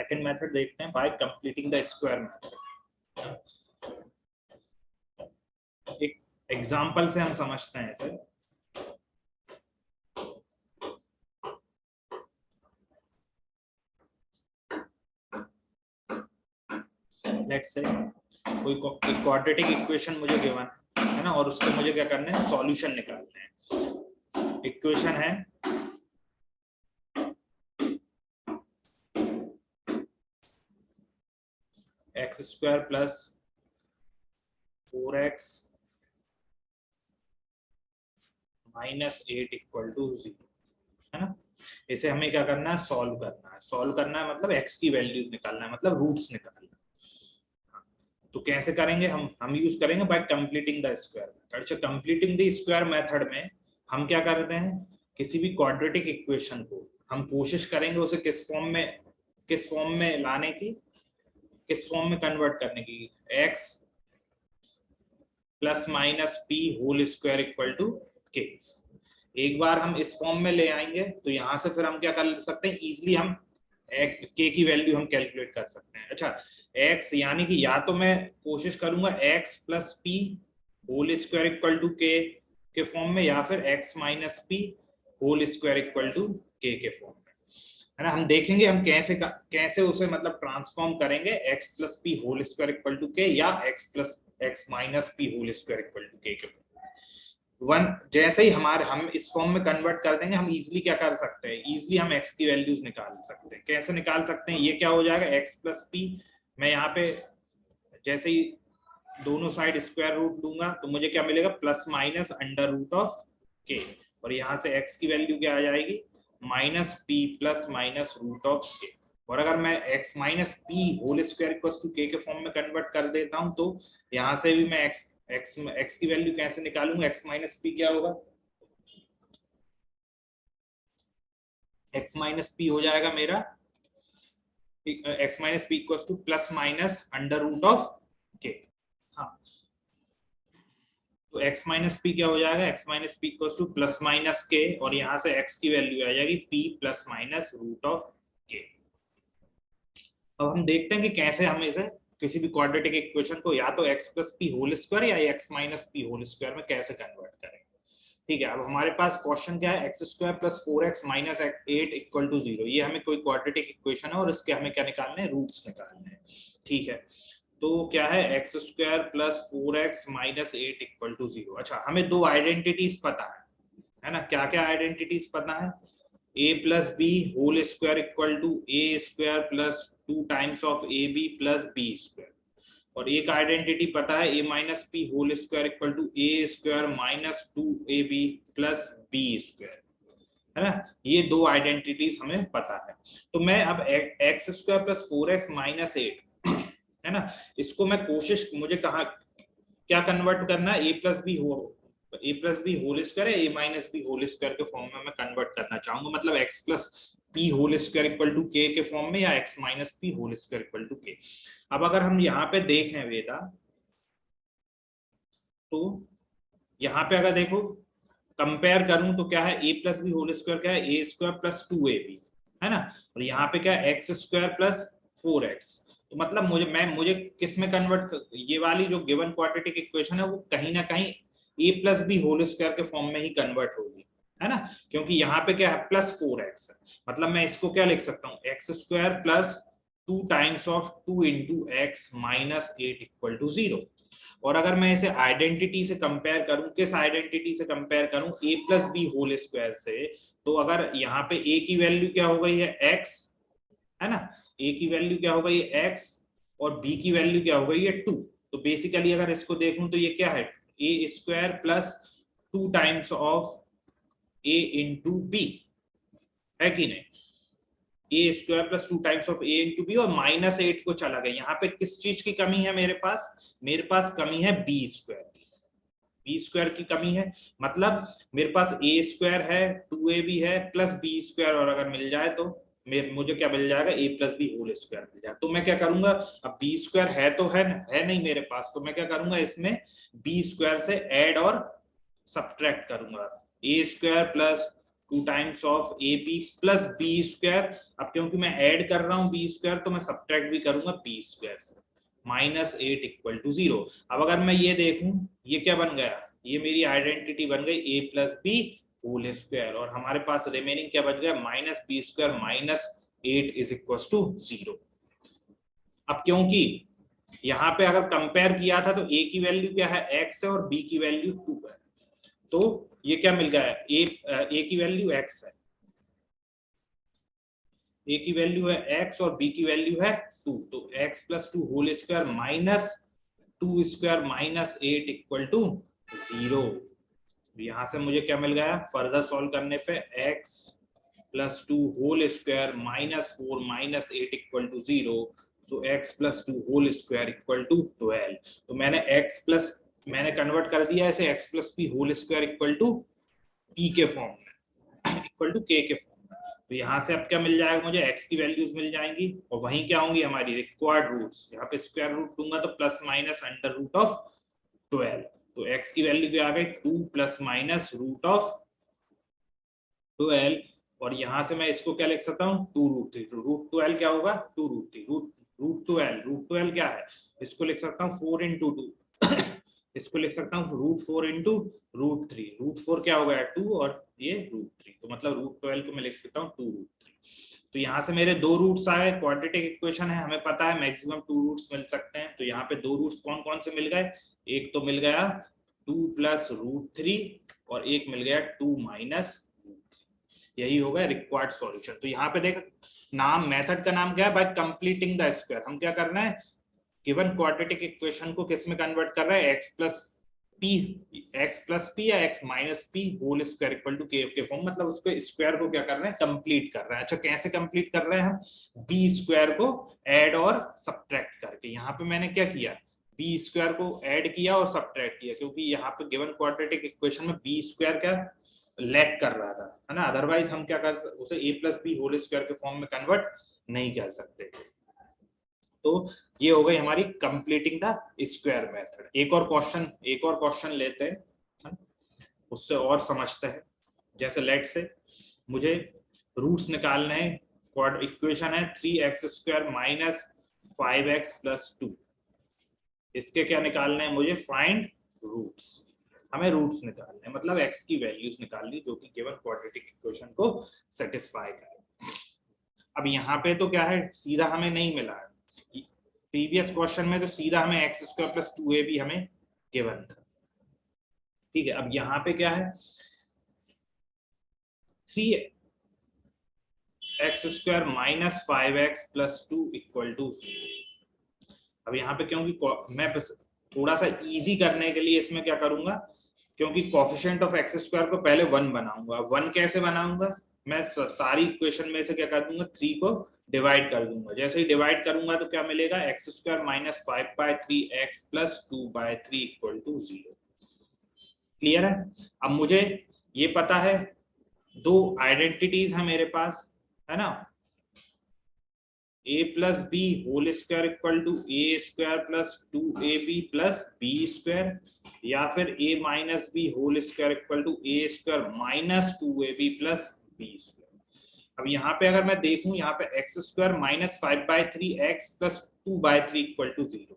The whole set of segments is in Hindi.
सेकंड मेथड देखते हैं, bye completing the square method. एक एग्जांपल से हम समझते हैं इसे। लेट्स से कोई क्वाड्रेटिक इक्वेशन मुझे गिवन है ना, और उसके मुझे क्या करना है, सॉल्यूशन निकालने हैं। इक्वेशन है x square plus 4x minus 8 equal to 0, है ना। इसे हमें क्या करना है, सॉल्व करना है। सॉल्व करना है मतलब x की वैल्यू निकालना है, मतलब रूट्स निकालना है। तो कैसे करेंगे, हम यूज करेंगे bye completing the square method. अच्छा, कंप्लीटिंग द स्क्वायर मेथड में हम क्या करते हैं, किसी भी क्वाड्रेटिक इक्वेशन को हम कोशिश करेंगे उसे किस फॉर्म में लाने की, किस फॉर्म में कन्वर्ट करने की, x plus minus p whole square equal to k. एक बार हम इस फॉर्म में ले आएंगे तो यहां से फिर हम क्या कर सकते हैं, इजीली हम के की वैल्यू हम कैलकुलेट कर सकते हैं। अच्छा, x यानी कि या तो मैं कोशिश करूंगा x plus p whole square equal to k form में, या फिर x minus p whole square equal to k form में, है ना। हम देखेंगे हम कैसे उसे मतलब ट्रांसफॉर्म करेंगे, x plus p whole square equal to k या x minus p whole square equal to k one. जैसे ही हम इस फॉर्म में कन्वर्ट कर देंगे, हम इजीली क्या कर सकते हैं, इजीली हम x की वैल्यूज निकाल सकते हैं। कैसे निकाल सकते हैं, ये क्या हो जाएगा, x प्लस पी, मैं यहाँ पे जैसे ही दोनों साइड स्क्वायर रूट लूंगा तो मुझे क्या मिलेगा, plus minus under root of k, और यहाँ से x की वैल्यू क्या आ जाएगी, minus p plus minus root of k. और अगर मैं x minus p whole square equal to k form में कन्वर्ट कर देता हूं, तो यहाँ से भी मैं x की वैल्यू कैसे निकालूंगा, x माइनस पी क्या होगा, x माइनस पी हो जाएगा मेरा x minus p equal to plus minus under root of k. हाँ, तो x माइनस पी क्या हो जाएगा, x minus p equal to plus minus के, और यहाँ से x की वैल्यू आ जाएगी p plus minus root of k. अब हम देखते हैं कि कैसे हम इसे किसी भी क्वाड्रेटिक इक्वेशन को या तो x plus p whole square या x minus p whole square में कैसे कन्वर्ट करेंगे। ठीक है, अब हमारे पास क्वेश्चन क्या है, x square plus 4x minus 8 equal to 0। ये हमें कोई क्वाड्रेटिक इक्वेशन है और इसके हमें क्या निकालने हैं, रूट्स निकालने हैं। ठीक है, तो क्या है, x square plus 4x minus 8 equal to 0। अच्छा, हमें दो आइडेंटिटीज पता है ना। क्या क्या आइडेंटिटीज पता है, a plus B whole square equal to a square plus 2 times of A B plus B square, और एक आइडेंटिटी पता है a minus p whole square equal to a square minus 2ab plus B square, है ना। ये दो आइडेंटिटीज हमें पता है। तो मैं अब x square plus 4x minus 8, है ना, इसको मैं मुझे कहा क्या कन्वर्ट करना है, a plus B whole square है, a minus B whole square के फॉर्म में मैं कन्वर्ट करना चाहूंगा, मतलब x plus p whole square equal to k form में, या x minus p whole square equal to k. अब अगर हम यहाँ पे देखें वेदा, तो यहाँ पे अगर देखो कंपेयर करूं तो क्या है, a plus B whole square क्या है, ए स्क्वायर प्लस 2ab, है ना, और यहाँ पे क्या है, एक्स स्क्वायर प्लस 4x। तो मतलब मुझे किस में कन्वर्ट, ये वाली जो गिवन क्वाड्रेटिक इक्वेशन है वो कहीं ना कहीं a plus B whole square के फॉर्म में ही कन्वर्ट होगी, है ना, क्योंकि यहाँ पे क्या है, प्लस 4x है। मतलब मैं इसको क्या लिख सकता हूँ, x square plus 2 times of 2 into x minus 8 equal to 0। और अगर मैं इसे आइडेंटिटी से कंपेयर करूं, किस आइडेंटिटी से कंपेयर करूं, a plus B whole square से, तो अगर यहाँ पे a की वैल्यू क्या हो गई है, x, है ना, a की वैल्यू क्या हो गई है x, और b की वैल्यू क्या हो गई है 2। तो बेसिकली अगर इसको देखूं तो ये क्या है, a square plus 2 times of a into B, है कि नहीं, A square plus 2 times of A into B, और माइनस 8 को चला गया। यहाँ पे किस चीज की कमी है मेरे पास कमी है बी स्क्वायर की, बी स्क्वायर की कमी है। मतलब मेरे पास ए स्क्वायर है, 2ab है, प्लस बी स्क्वायर, और अगर मिल जाए तो मुझे क्या मिल जाएगा, a plus B whole square मिल जाएगा। तो मैं क्या करूंगा, अब बी स्क्वायर है तो है नहीं मेरे पास, तो मैं क्या करूंगा, इसमें बी स्क्वायर से ऐड और सब्ट्रैक्ट करूंगा, A square plus 2 times of A B plus B square. अब क्योंकि मैं ऐड कर रहा हूँ बी स्क्वायर तो मैं सब्ट्रैक्ट भी करूंगा बी स्क्वायर से, -8 इक्वल टू 0। अब अगर मैं ये देखूं, ये क्या बन गया, ये मेरी आइडेंटिटी बन गई a plus B whole square, और हमारे पास रिमेनिंग क्या बच गया, -b square -8 is equal to 0। अब क्योंकि यहाँ पे अगर कंपेयर किया था तो a की वैल्यू क्या है, x है, और b की वैल्यू 2 है, तो ये क्या मिल गया है, a की वैल्यू x है, a की वैल्यू है x और b की वैल्यू है 2, तो x plus 2 whole square -2 square -8 equal to 0। यहां से मुझे क्या मिल गया, फर्दर सॉल्व करने पे x plus 2 whole square -4 -8 equal to 0, so x plus 2 whole square equal to 12। तो मैंने कन्वर्ट कर दिया ऐसे x plus p whole square equal to p के फॉर्म में, इक्वल टू k के फॉर्म में। तो यहाँ से अब क्या मिल जाएगा, मुझे x की वैल्यूज मिल जाएंगी, और वहीं क्या होंगी हमारी रिक्वायर्ड रूट्स। यहाँ पे स्क्वायर रूट दूंगा तो plus minus under root of 12, तो x की वैल्यू क्या आ गई, 2 प्लस माइनस रूट ऑफ 12, और यहाँ से मैं इसको क्या लिख सकता हूँ, 2√3। रूट 12 क्या होगा, 2√3, रूट 12 क्या है, इसको लिख सकता हूँ 4 इंटू 2 इसको लिख सकता हूँ √4 इंटू √3, √4 क्या हो गया 2 और ये √3, तो मतलब √12 को मैं लिख सकता हूँ 2√3। तो यहाँ से मेरे दो रूट्स आए, क्वाड्रेटिक इक्वेशन है, हमें पता है मैक्सिमम 2 रूट्स मिल सकते हैं। तो यहाँ पे दो रूट्स कौन कौन से मिल गए, एक तो मिल गया 2 प्लस √3 और एक मिल गया 2 माइनस, यही होगा रिक्वायर्ड सॉल्यूशन। तो यहाँ पे देख, नाम मेथड का नाम क्या है, बाय कंप्लीटिंग द स्क्वायर। हम क्या करना है, गिवन क्वाड्रेटिक इक्वेशन को किस में कन्वर्ट कर रहा है, x प्लस पी या x minus p whole square equal to k form, मतलब उसके स्क्वायर को क्या कर रहे हैं, कंप्लीट कर रहे हैं। अच्छा कैसे कंप्लीट कर रहे हैं हम, बी स्क्वायर को ऐड और सब्ट्रैक्ट करके। यहाँ पे मैंने क्या किया, बी स्क्वायर को ऐड किया और सब्ट्रैक्ट किया, क्योंकि यहाँ पे गिवन क्वाड्रेटिक इक्वेशन में बी स्क्वायर क्या लैग कर रहा था, है ना, अदरवाइज हम क्या कर उसे ए प्लस बी होल स्क्वायर के फॉर्म में कन्वर्ट नहीं कर सकते। तो ये हो गई हमारी कंप्लीटिंग द स्क्वायर मेथड। एक और क्वेश्चन लेते हैं, उससे और समझते हैं। जैसे लेट से मुझे रूट्स निकालने हैं, क्वाड इक्वेशन है 3x square minus 5x plus 2, इसके क्या निकालने हैं मुझे, फाइंड रूट्स। हमें रूट्स निकालने हैं, मतलब x की वैल्यूज निकालनी जो कि गिवन क्वाड्रेटिक इक्वेशन को सेटिस्फाई करे। अब यहाँ पे तो क्या है, सीधा हमें नहीं मिला है, प्रीवियस क्वेश्चन में तो सीधा हमें x स्क्वायर प्लस 2ab हमें गिवन था, ठीक है। अब यहाँ पे क्या है, 3x square minus 5x plus 2 equal to 0। अब यहाँ पे क्योंकि मैं थोड़ा सा इजी करने के लिए इसमें क्या करूंगा, क्योंकि कोफिशिएंट ऑफ x स्क्वायर को पहले 1 बनाऊंगा। 1 कैसे बनाऊंगा, मैं सारी इक्वेशन में से क्या कर दूंगा, 3 को डिवाइड कर दूंगा। जैसे ही डिवाइड करूंगा तो क्या मिलेगा, x square minus 5/3x plus 2/3 equal to 0। Clear है। अब मुझे ये पता है, दो आइडेंटिटीज है मेरे पास, है ना, a plus B whole square equal to a square plus 2ab plus B square, या फिर a minus B whole square equal to a square minus 2ab plus B square. अब यहाँ पे अगर मैं देखूं, यहाँ पे x square minus 5/3x plus 2/3 equal to 0।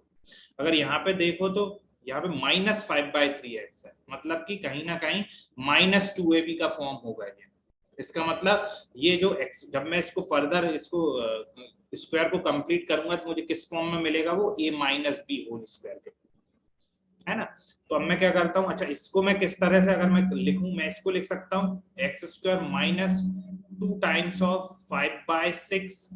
अगर यहाँ पे देखो तो यहाँ पे माइनस 5/3x है, मतलब कि कहीं ना कहीं माइनस 2ab का फॉर्म होगा ये। इसका मतलब ये जो x, जब मैं इसको फर्दर इसको स्क्वायर को कंप्लीट करूंगा तो मुझे किस फॉर्म में मिलेगा, वो a minus B whole square के, है ना। तो अब मैं क्या करता हूँ, अच्छा इसको मैं किस तरह से अगर मैं लिखूं, मैं इसको लिख सकता हूँ x square minus 2 times of 5/6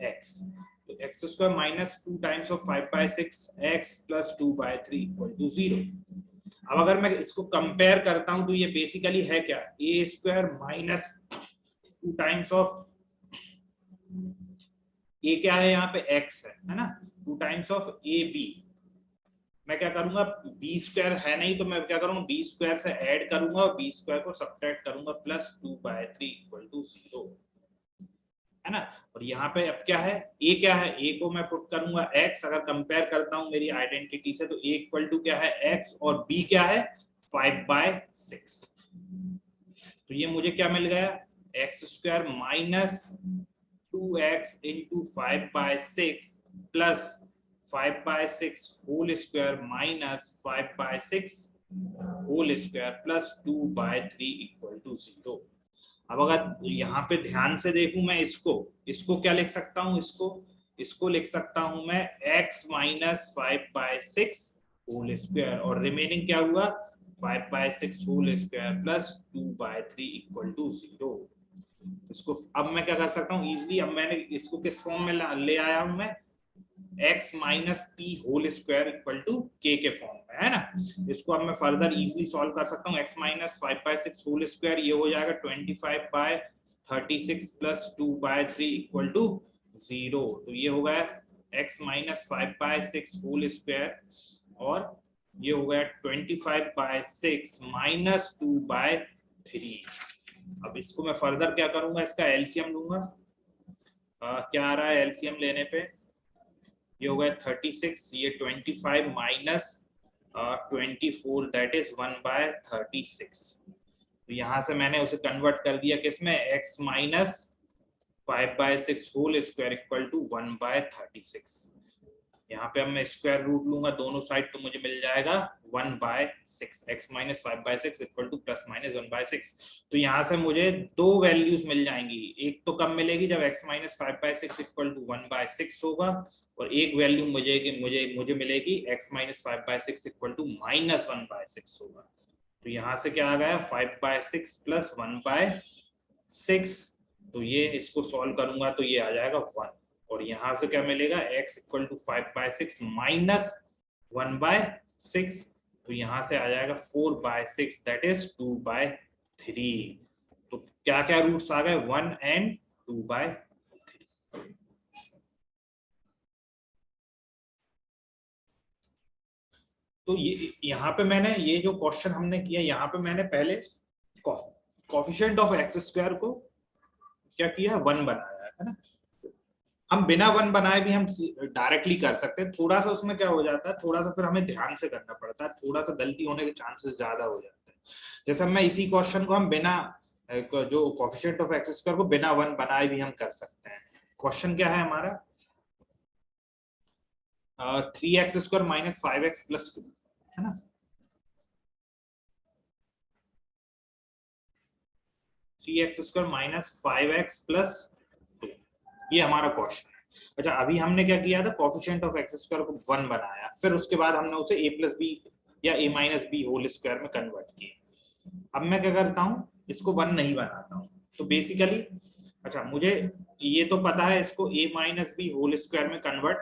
x, तो x square minus 2 times of 5/6 x plus 2/3 equal to 0। अब अगर मैं इसको कंपेयर करता हूं तो ये बेसिकली है क्या, a square minus 2 times of a क्या है, यहाँ पे x है ना, 2 टाइम्स ऑफ a b। मैं क्या करूंगा, बी स्क्वायर है नहीं तो मैं क्या करूंगा, बी स्क्वायर से ऐड करूंगा और बी स्क्वायर को सब्ट्रैक्ट करूंगा, प्लस 2/3 इक्वल टू 0, है ना। और यहाँ पे अब क्या है, a क्या है, a को मैं पुट करूंगा x। अगर कंपेयर करता हूं मेरी आइडेंटिटी से तो a इक्वल टू क्या है x, और b क्या है 5/6। तो ये मुझे क्या मिल गया, x square minus 2x into 5/6 plus 5/6 whole square minus 5/6 whole square plus 2/3 equal to 0। अब अगर यहाँ पे ध्यान से देखूं मैं इसको क्या लिख सकता हूँ, इसको लिख सकता हूं मैं x माइनस 5/6 होल स्क्वायर और रिमेनिंग क्या हुआ 5/6 whole square plus 2/3 equal to 0। इसको अब मैं क्या कर सकता हूँ इजीली, अब मैंने इसको किस फॉर्म में ले आया हूं मैं, x minus p whole square equal to k के फॉर्म में, है ना। इसको अब मैं फर्दर इजीली सॉल्व कर सकता हूँ। x माइनस 5/6 होल स्क्वायर ये हो जाएगा 25/36 प्लस 2/3 इक्वल टू 0। तो ये हो गया x माइनस 5/6 होल स्क्वायर और ये हो गया 25/6 माइनस 2/3। अब इसको मैं फर्दर क्या करूंगा, इसका एलसीएम लूंगा। क्या आ रहा है एलसीएम लेने पे, ये हो गया 36, ये 25 माइनस 24 दैट इज 1/36। तो यहाँ से मैंने उसे कन्वर्ट कर दिया किसमें, x minus 5/6 whole square equal to 1/36। यहाँ पे अब मैं स्क्वायर रूट लूंगा दोनों साइड, तो मुझे मिल जाएगा 1/6, x minus 5/6 equal to plus minus 1/6। तो यहाँ से मुझे दो वैल्यूज मिल जाएंगी, एक तो कब मिलेगी जब x माइनस 5/6 इक्वल टू 1/6 होगा, और एक वैल्यू मुझे मिलेगी x minus 5/6 equal to minus 1/6 होगा। तो यहाँ से क्या आ गया 5/6 प्लस 1/6। तो ये इसको सॉल्व करूंगा तो ये आ जाएगा 1, और यहाँ से क्या मिलेगा x इक्वल टू 5/6 माइनस 1/6। तो यहाँ से आ जाएगा 4/6 दैट इज 2/3। तो क्या क्या रूट्स आ गए 1 एंड 2/3। तो ये यहाँ पे मैंने ये जो क्वेश्चन हमने किया यहाँ पे मैंने पहले कोफिशिएंट ऑफ एक्स स्क्वायर को क्या किया 1 बनाया है ना। हम बिना 1 बनाए भी हम डायरेक्टली कर सकते हैं, थोड़ा सा उसमें क्या हो जाता है, थोड़ा सा फिर हमें ध्यान से करना पड़ता है, थोड़ा सा गलती होने के चांसेस ज्यादा हो जाते हैं। जैसे मैं इसी क्वेश्चन को हम बिना जो कोफिशिएंट ऑफ एक्स स्क्वायर को बिना 1 बनाए भी हम कर सकते हैं। क्वेश्चन क्या है हमारा 3x square minus 5x plus 2 है ना। 3x square minus 5x plus 2 ये हमारा क्वेश्चन है। अच्छा अभी हमने क्या किया था कोफिशिएंट ऑफ एक्स स्क्वायर को 1 बनाया, फिर उसके बाद हमने उसे a प्लस बी या a minus B whole square में कन्वर्ट किया। अब मैं क्या करता हूँ इसको 1 नहीं बनाता हूँ, तो बेसिकली अच्छा मुझे ये तो पता है इसको a minus B whole square में कन्वर्ट,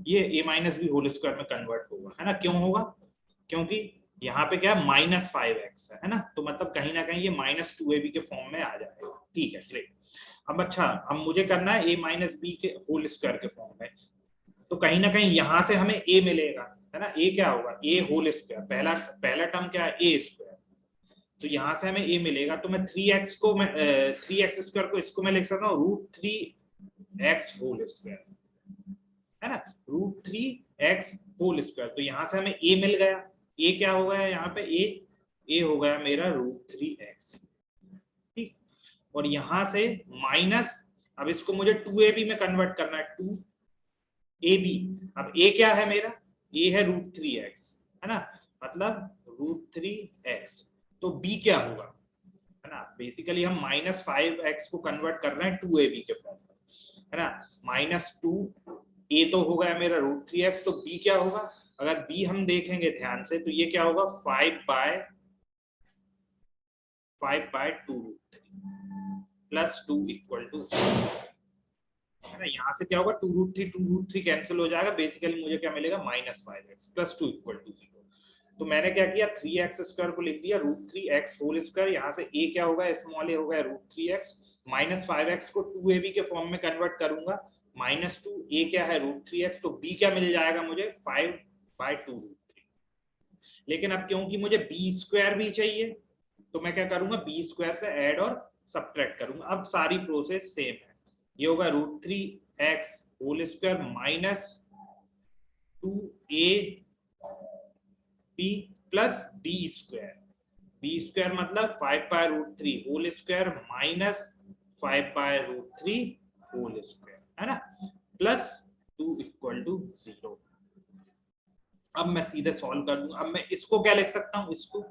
ये a minus B whole square में कन्वर्ट होगा है ना। क्यों होगा, क्योंकि यहाँ पे क्या माइनस 5x है ना, तो मतलब कहीं ना कहीं ये माइनस 2ab के फॉर्म में आ जाएगा। ठीक है ग्रेट। अब अच्छा अब मुझे करना है a माइनस बी के होल स्क्वायर के फॉर्म में, तो कहीं ना कहीं यहाँ से हमें a मिलेगा है ना। a क्या होगा a होल स्क्वायर, पहला टर्म क्या है a स्क्वायर, तो यहाँ से हमें a मिलेगा। तो मैं 3x को मैं 3x स्क्वायर को इसको मैं लिख सकता हूँ √3x होल स्क्वायर है ना, √3x होल स्क्वायर। तो यहाँ से हमें a मिल गया, a क्या हो गया यहाँ पे a हो गया मेरा √3x। ठीक, और यहाँ से माइनस, अब इसको मुझे 2ab में कन्वर्ट करना है 2ab। अब a क्या है मेरा, a है √3x है ना, मतलब √3x। तो b क्या होगा है ना, बेसिकली हम माइनस 5x को कन्वर्ट कर रहे हैं 2ab के फॉर्म में है ना। -2 a तो हो गया मेरा √3x, तो b क्या होगा, अगर b हम देखेंगे ध्यान से तो ये क्या होगा 5/2 प्लस 2 इक्वल टू है ना। यहाँ से क्या होगा 2√3 कैंसिल हो जाएगा, बेसिकली मुझे क्या मिलेगा -5x प्लस 2 इक्वल टू 0। तो मैंने क्या किया 3x स्क्वायर को लिख दिया √3x होल स्क्वायर, यहाँ से a क्या होगा स्मॉल a हो गया √3x, माइनस 5x को 2ab के फॉर्म में कन्वर्ट करूंगा -2, a क्या है √3x, तो b क्या मिल जाएगा मुझे 5/2 √3। लेकिन अब क्योंकि मुझे b स्क्वायर भी चाहिए तो मैं क्या करूंगा b स्क्वायर से ऐड और सब्ट्रैक्ट करूंगा। अब सारी प्रोसेस सेम है, ये होगा √3x whole square minus 2ab plus b square b square मतलब 5/√3 whole square minus 5/√3 whole square, है ना, प्लस 2 इक्वल टू 0। अब मैं सीधे सॉल्व कर दूं। अब मैं इसको क्या लिख सकता हूं, इसको,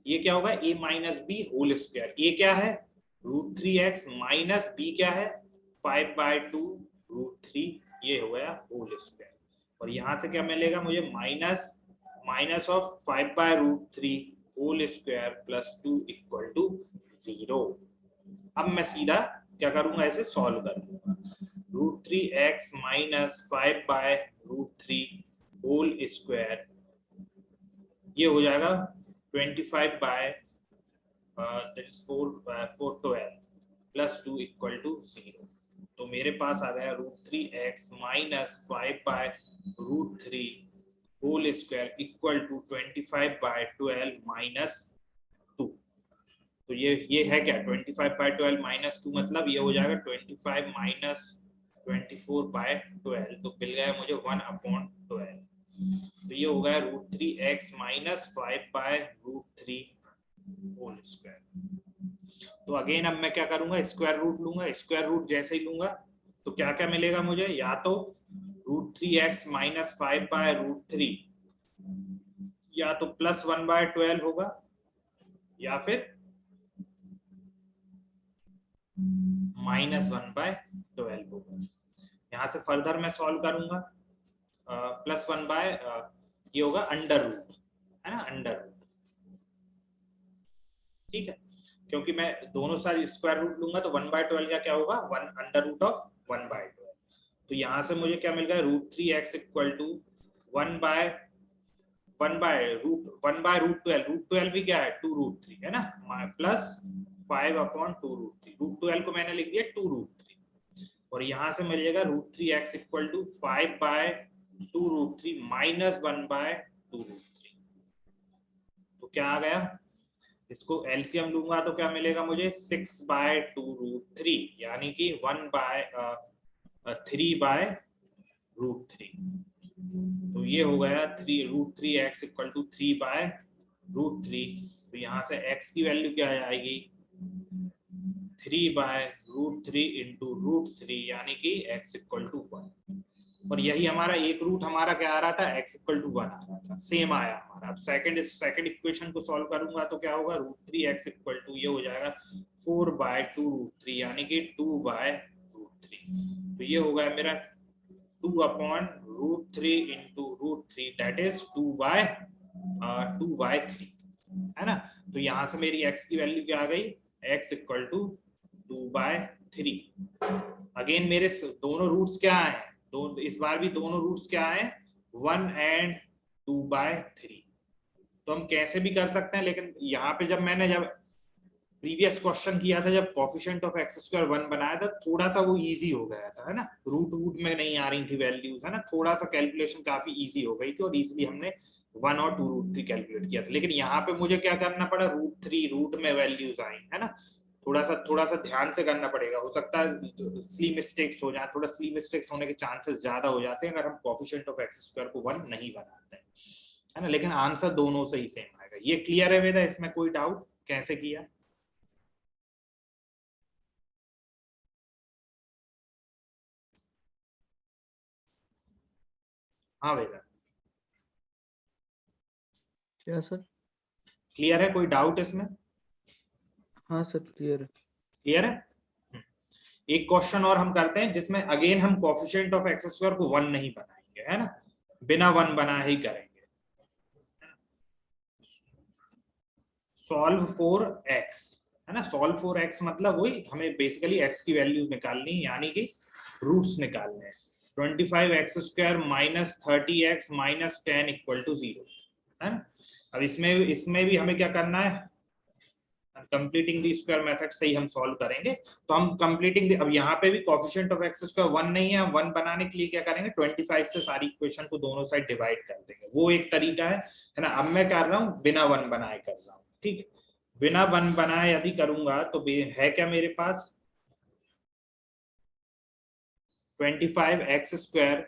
ये क्या होगा, a minus B whole square. A क्या है √3x माइनस बी क्या है 5/2√3, ये हो गया होल स्क्वायर। और यहां से क्या मिलेगा मुझे, minus of 5/√3 whole square plus 2 equal to 0। अब मैं सीधा क्या करूंगा, ऐसे सॉल्व करूंगा। √3x माइनस 5/√3 होल स्क्वायर, ये हो जाएगा 25/412 प्लस 2 इक्वल टू 0। तो मेरे पास आ गया √3x minus 5/√3 whole square equal to 25/12 minus 2। तो ये है क्या, 25/12 माइनस 2 मतलब ये हो जाएगा 25 माइनस 24/12, तो मिल गया मुझे 1/12। तो ये हो गया √3x माइनस 5/√3 होल स्क्वायर। तो अगेन अब मैं क्या करूंगा, स्क्वायर रूट लूंगा। स्क्वायर रूट जैसे ही लूंगा तो क्या क्या मिलेगा मुझे, या तो √3x माइनस 5/√3 या तो प्लस 1/12 होगा, या फिर माइनस 1/12 होगा। यहां से फर्दर मैं सॉल्व करूंगा, प्लस 1 ये होगा अंडर रूट, है ना, अंडर रूट, ठीक है, क्योंकि मैं दोनों साइड स्क्वायर रूट लूंगा तो 1/12 का क्या होगा, 1 अंडर रूट ऑफ 1/12। तो यहां से मुझे क्या मिल गया, √3x इक्वल टू 1/√12, √12 भी क्या है 2√3, है ना, प्लस 5/2√3, √12 को मैंने लिख दिया 2√3। और यहां से मिलेगा √3x इक्वल टू 5/2√3 माइनस 1/2√3। तो क्या आ गया, इसको एलसीएम लूंगा तो क्या मिलेगा मुझे, 6/2√3 यानी कि 1/3/√3। तो ये हो गया √3x इक्वल टू 3/√3। तो यहाँ से x की वैल्यू क्या आएगी, 3/√3 इंटू √3 यानी कि x इक्वल टू 1। और यही हमारा एक रूट हमारा क्या आ रहा था, x इक्वल टू 1 आ रहा था, सेम आया हमारा। अब सेकंड इक्वेशन को सॉल्व करूंगा तो क्या होगा, √3x इक्वल टू ये हो जाएगा 4/2√3 यानी कि 2/√3। तो ये हो गया मेरा 2/√3 इंटू √3 दैट इज 2/3, है ना। तो यहां से मेरी x की वैल्यू क्या आ गई, x इक्वल टू 2/3। अगेन मेरे दोनों रूट्स क्या है, इस बार भी दोनों रूट्स क्या है, 1 एंड 2/3। तो हम कैसे भी कर सकते हैं, लेकिन यहाँ पे जब प्रीवियस क्वेश्चन किया था, जब कोफिशिएंट ऑफ x स्क्वायर 1 बनाया था, थोड़ा सा वो इजी हो गया था, है ना, रूट में नहीं आ रही थी वैल्यूज, है ना, थोड़ा सा कैलकुलेशन काफी इजी हो गई थी और इजीली हमने 1 और 2√3 कैलकुलेट किया था। लेकिन यहाँ पे मुझे क्या करना पड़ा, √3 रूट में वैल्यूज आई, है ना, थोड़ा सा ध्यान से करना पड़ेगा, हो सकता है स्ली मिस्टेक्स हो जाए, थोड़ा स्ली मिस्टेक्स होने के चांसेस ज्यादा हो जाते हैं अगर हम कोफिशिएंट ऑफ x स्क्वायर को 1 नहीं बनाते हैं, है ना। लेकिन आंसर दोनों से ही सेम आएगा। ये क्लियर है वेदा, इसमें कोई डाउट कैसे किया? हाँ वेदा, क्या सर? क्लियर है, कोई डाउट इसमें? हाँ सर, क्लियर है। क्लियर है। एक क्वेश्चन और हम करते हैं जिसमें अगेन हम कोफिशिएंट ऑफ x स्क्वायर को 1 नहीं बनाएंगे, है ना, बिना 1 बनाए ही करेंगे। सॉल्व फॉर x, है ना, सॉल्व फॉर x मतलब वही हमें बेसिकली x की वैल्यूज निकालनी है, यानी कि रूट्स निकालने हैं। 25x² minus 30x minus 10 equal to 0, है ना। अब इसमें भी हमें क्या करना है, कंप्लीटिंग द स्क्वायर मेथड से ही हम सॉल्व करेंगे। तो हम कंप्लीटिंग, अब यहाँ पे भी कोफिशिएंट ऑफ x स्क्वायर 1 नहीं है, हम 1 बनाने के लिए क्या करेंगे, 25 से सारी इक्वेशन को दोनों साइड डिवाइड कर देंगे, वो एक तरीका है ना। अब मैं कर रहा हूँ बिना 1 बनाए कर रहा हूँ, ठीक है। बिना 1 बनाए यदि करूंगा तो है क्या मेरे पास, 25x²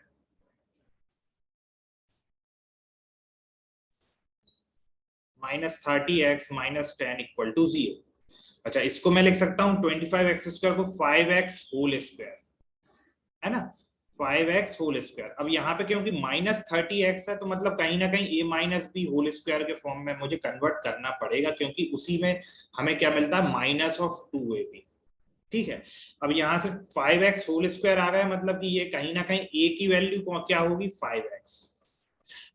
-30x - 10 = 0। अच्छा, इसको मैं लिख सकता हूँ 25x² को 5x होल स्क्वायर, है ना, 5x होल स्क्वायर। अब यहाँ पे क्योंकि -30x है तो मतलब कहीं ना कहीं a - b होल स्क्वायर के फॉर्म में मुझे कन्वर्ट करना पड़ेगा, क्योंकि उसी में हमें क्या मिलता है, -2ab। ठीक है, अब यहाँ से 5x होल स्क्वायर आ गया, मतलब कि ये कहीं ना कहीं a की वैल्यू क्या होगी, 5x,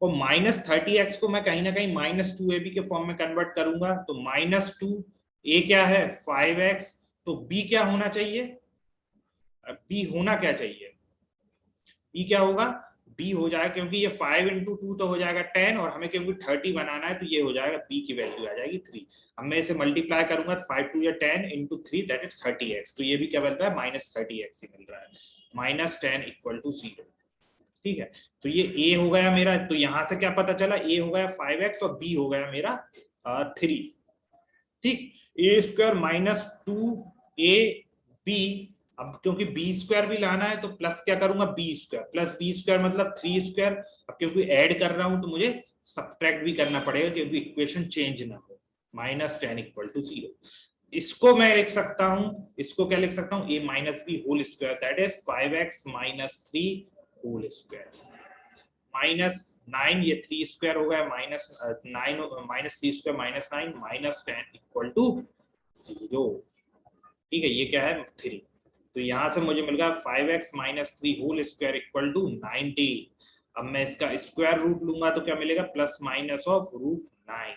और -30x को मैं कहीं ना कहीं -2ab के फॉर्म में कन्वर्ट करूंगा, तो -2, a क्या है 5x, तो b क्या होना चाहिए, b होना क्या चाहिए, b क्या होगा, b हो जाएगा, क्योंकि ये 5 × 2 तो हो जाएगा 10, और हमें क्योंकि 30 बनाना है तो ये हो जाएगा b की वैल्यू आ जाएगी 3। अब मैं इसे मल्टीप्लाई करूंगा 5 2 या 10 × 3 दैट इज 30x, तो ये भी क्या बन रहा है, -30x ही मिल रहा है, -10 = 0। ठीक है, तो ये a हो गया मेरा, तो यहां से क्या पता चला, a हो गया 5x और b हो गया मेरा 3। ठीक, a² - 2ab, अब क्योंकि b² भी लाना है तो प्लस क्या करूंगा, b² प्लस b² मतलब 3²। अब क्योंकि ऐड कर रहा हूं तो मुझे सब्ट्रैक्ट भी करना पड़ेगा, क्योंकि इक्वेशन चेंज ना हो, -10 = 0। इसको मैं लिख सकता हूं, इसको क्या लिख सकता हूं, a - b whole square that is 5x - 3 whole square, -9, ये 3² हो गया, -9 -3² -9 -10 = 0। ठीक है, ये क्या है 3, तो यहां से मुझे मिल गया 5x - 3 होल स्क्वायर = 90। अब मैं इसका स्क्वायर रूट लूंगा तो क्या मिलेगा, ±√9।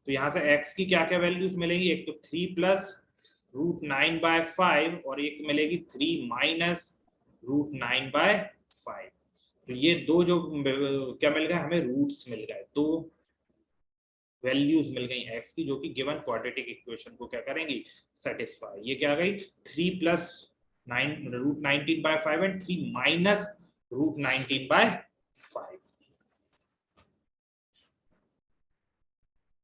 तो यहाँ से x की क्या क्या वैल्यूज मिलेगी, एक तो 3 + √9/5 और एक मिलेगी 3 - √9/5। तो ये दो जो क्या मिल गए हमें, रूट्स मिल गए, दो वैल्यूज मिल गई x की, जो कि गिवन क्वाड्रेटिक इक्वेशन को क्या करेंगी, सेटिस्फाई। ये क्या आ गई, 3 + √19/5 एंड 3 - √19/5।